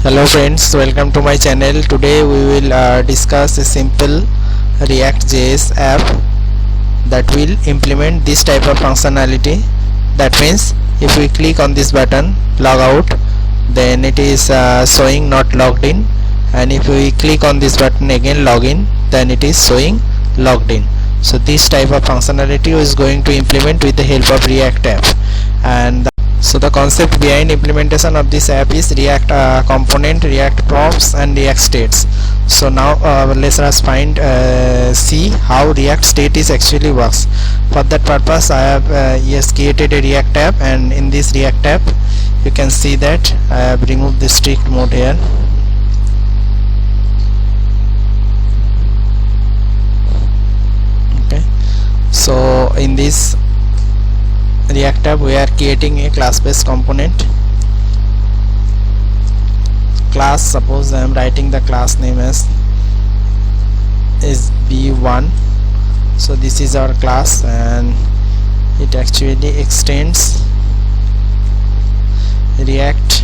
Hello friends, welcome to my channel. Today we will discuss a simple React.js app that will implement this type of functionality. That means if we click on this button log out, then it is showing not logged in, and if we click on this button again login, then it is showing logged in. So this type of functionality is going to implement with the help of React app. And so the concept behind implementation of this app is React component, React props and React states. So now let's us see how React state is actually works. For that purpose I have created a React app, and in this React app you can see that I have removed the strict mode here. Okay, so in this React app we are creating a class based component. Class, suppose I am writing the class name as SB1. So this is our class, and it actually extends React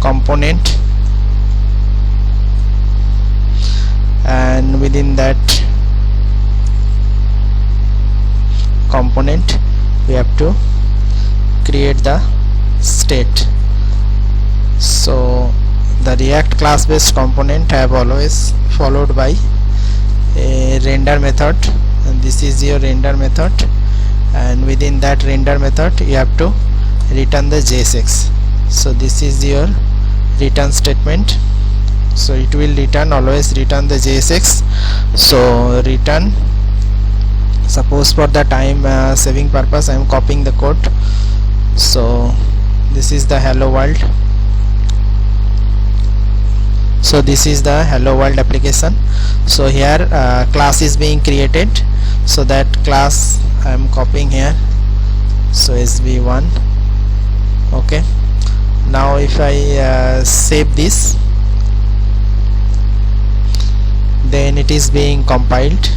component, and within that component we have to create the state. So the React class based component have always followed by a render method, and this is your render method, and within that render method you have to return the JSX. So this is your return statement. So it will always return the JSX. So return, suppose for the time saving purpose I am copying the code. So this is the hello world. So this is the hello world application. So here class is being created, so that class I am copying here. So SB1. Okay, now if I save this, then it is being compiled.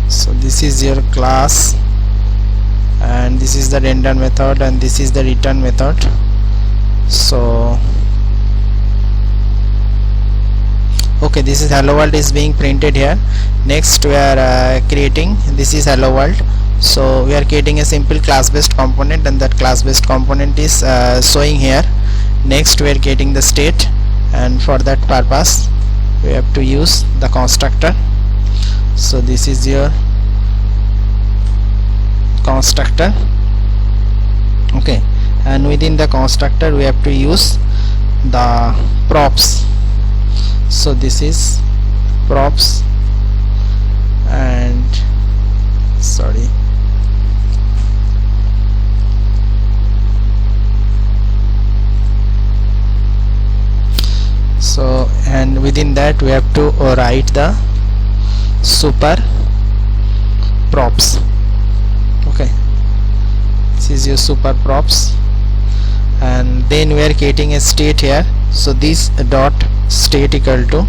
So this is your class, and this is the render method, and this is the return method. So okay, this is hello world is being printed here. Next we are creating, this is hello world. So we are creating a simple class based component, and that class based component is showing here. Next we are creating the state, and for that purpose we have to use the constructor. So this is your constructor. Okay, and within the constructor we have to use the props. So this is props, and sorry, so and within that we have to write the super props. Okay, this is your super props, and then we are creating a state here. So this dot state equal to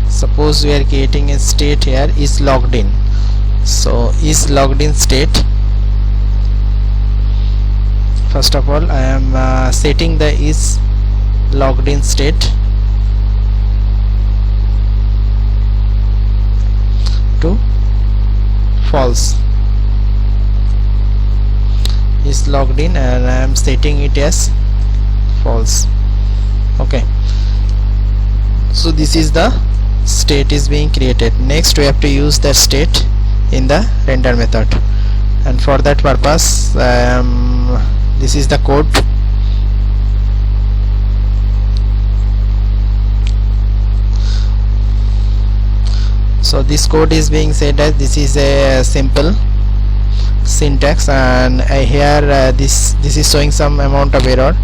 suppose we are creating a state here is logged in. So is logged in state. First of all I am setting the is logged in state to false. Is logged in, and I am setting it as false. Okay, so this is the state is being created. Next we have to use the state in the render method, and for that purpose this is the code. So this code is being said as this is a simple syntax, and here this is showing some amount of error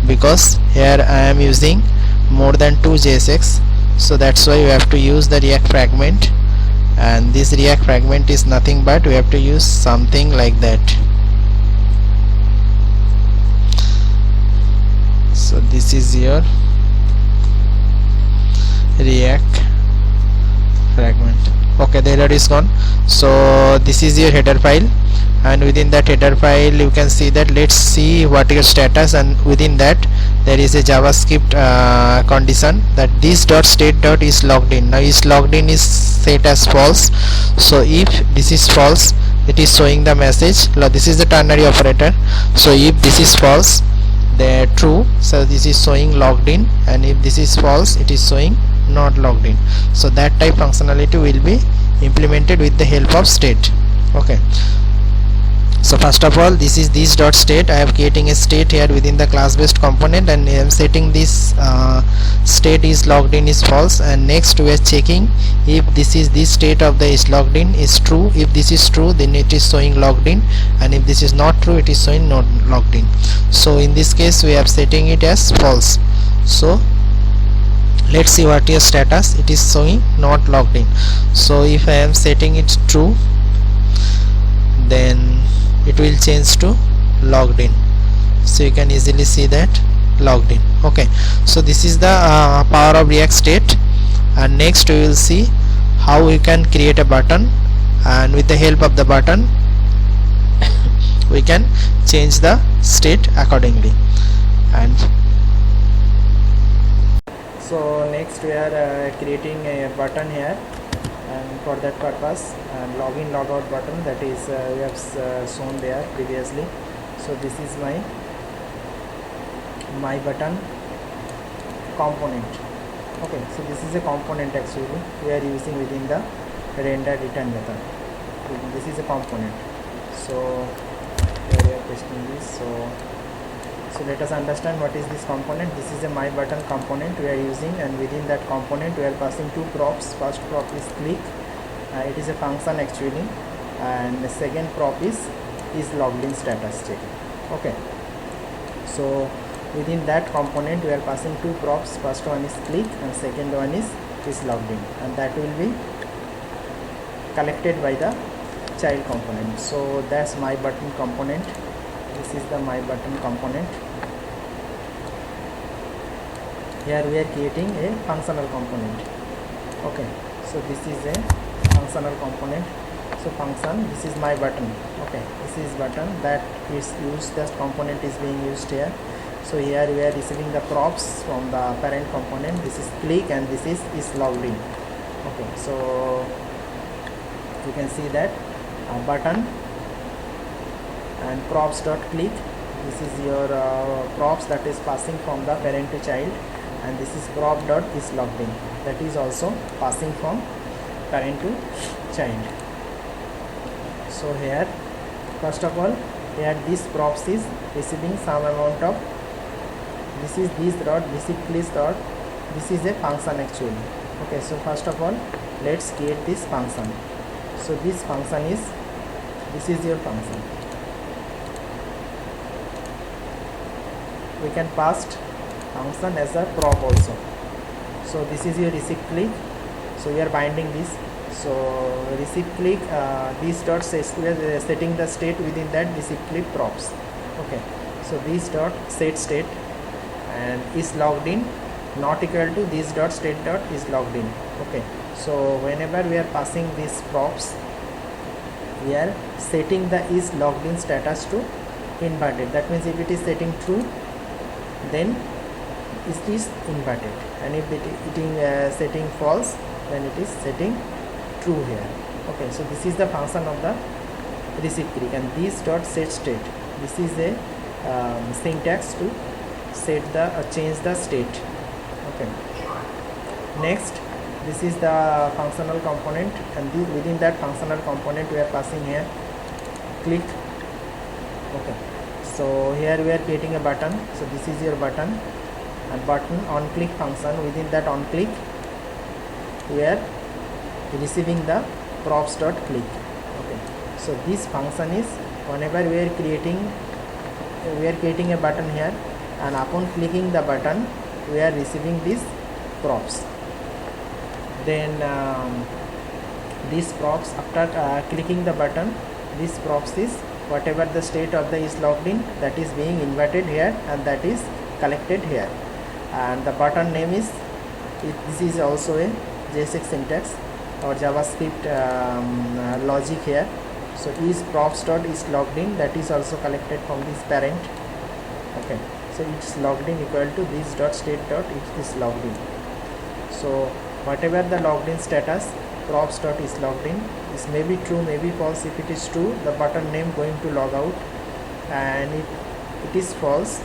because here I am using more than 2 JSX. So that's why we have to use the React fragment, and this React fragment is nothing but we have to use something like that. So this is your react fragment. Okay, the error is gone. So this is your header file, and within that header file you can see that, let's see what your status, and within that there is a JavaScript condition that this dot state dot is logged in. Now is logged in is set as false. So if this is false, it is showing the message. Now this is the ternary operator. So if this is false, the true, so this is showing logged in, and if this is false, it is showing not logged in. So that type functionality will be implemented with the help of state. Okay, so first of all, this is this dot state. I am creating a state here within the class based component, and I am setting this state is logged in is false, and next we are checking if this state of the is logged in is true. If this is true, then it is showing logged in, and if this is not true, it is showing not logged in. So in this case we are setting it as false. So let's see what your status. It is showing not logged in. So if I am setting it true, then it will change to logged in. So you can easily see that logged in. Okay, so this is the power of React state, and next we will see how we can create a button, and with the help of the button we can change the state accordingly. And so next we are creating a button here, and for that purpose login logout button, that is we have shown there previously. So this is my button component. Okay, so this is a component actually we are using within the render return method. This is a component. So here we are pasting this. So let us understand what is this component. This is a my button component we are using, and within that component we are passing two props. First prop is click, it is a function actually, and the second prop is logged in status check. Okay, so within that component we are passing two props. First one is click and second one is logged in, and that will be collected by the child component. So that's my button component. This is the my button component. Here we are creating a functional component. Okay, so this is a functional component. So function, this is my button. Okay, this is button that is used, that component is being used here. So here we are receiving the props from the parent component. This is click and this is logged in. Okay, so you can see that button and props dot click, this is your props that is passing from the parent to child, and this is prop dot is logged in, that is also passing from parent to child. So here first of all, here this props is receiving some amount of, this is this dot, this is please dot, this is a function actually. Okay, so first of all let's create this function. So this function is, this is your function. We can pass function as a prop also. So this is your receive click. So we are binding this. So receive click, this dot says we are setting the state within that receive click props. Okay, so this dot set state and is logged in not equal to this dot state dot is logged in. Okay, so whenever we are passing these props, we are setting the is logged in status to inverted. That means if it is setting true, then it is inverted, and if it is setting false, then it is setting true here. Okay, so this is the function of the receive click, and this dot set state, this is a syntax to set the change the state. Okay, next this is the functional component, and within that functional component we are passing here click. Okay, so here we are creating a button. So this is your button, and button on click function, within that on click we are receiving the props dot click. Okay, so this function is, whenever we are creating a button here, and upon clicking the button we are receiving these props. Then these props, after clicking the button, this props is whatever the state of the is logged in, that is being inverted here, and that is collected here, and the button name is this is also a JSX syntax or JavaScript logic here. So is props dot is logged in, that is also collected from this parent. Okay, so it's logged in equal to this dot state dot it is logged in. So whatever the logged in status, props dot is logged in, this may be true, may be false. If it is true, the button name going to log out, and if it is false,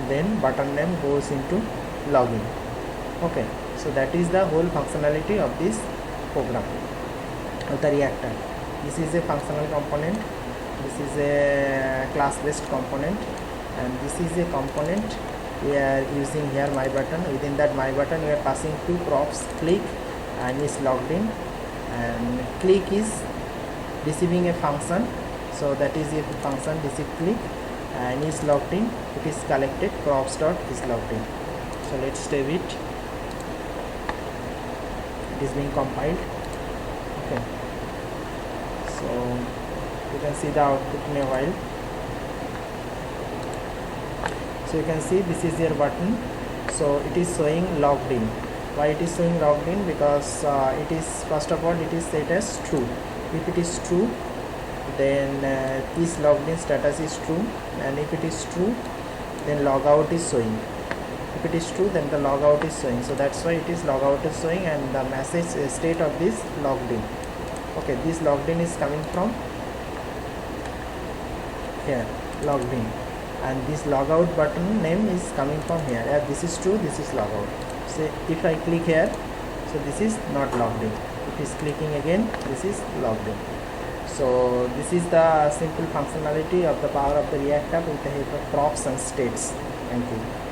then button name goes into login. Okay, so that is the whole functionality of this program of the reactor. This is a functional component, this is a class based component, and this is a component we are using here my button. Within that my button we are passing two props, click and is logged in, and click is receiving a function, so that is a function receive click, and is logged in, it is collected, props dot is logged in. So let's save it. It is being compiled. Okay, so you can see the output in a while. So you can see this is your button, so it is showing logged in. Why it is showing logged in? Because it is, first of all, it is set as true. If it is true, then this logged in status is true, and if it is true, then logout is showing. If it is true, then the logout is showing. So that's why it is logout is showing, and the message state of this logged in. Okay, this logged in is coming from here, logged in, and this logout button name is coming from here. Yeah, this is true, this is logout. So if I click here, so this is not logged in. If it's clicking again, this is logged in. So this is the simple functionality of the power of the React app with the help of props and states. Thank you.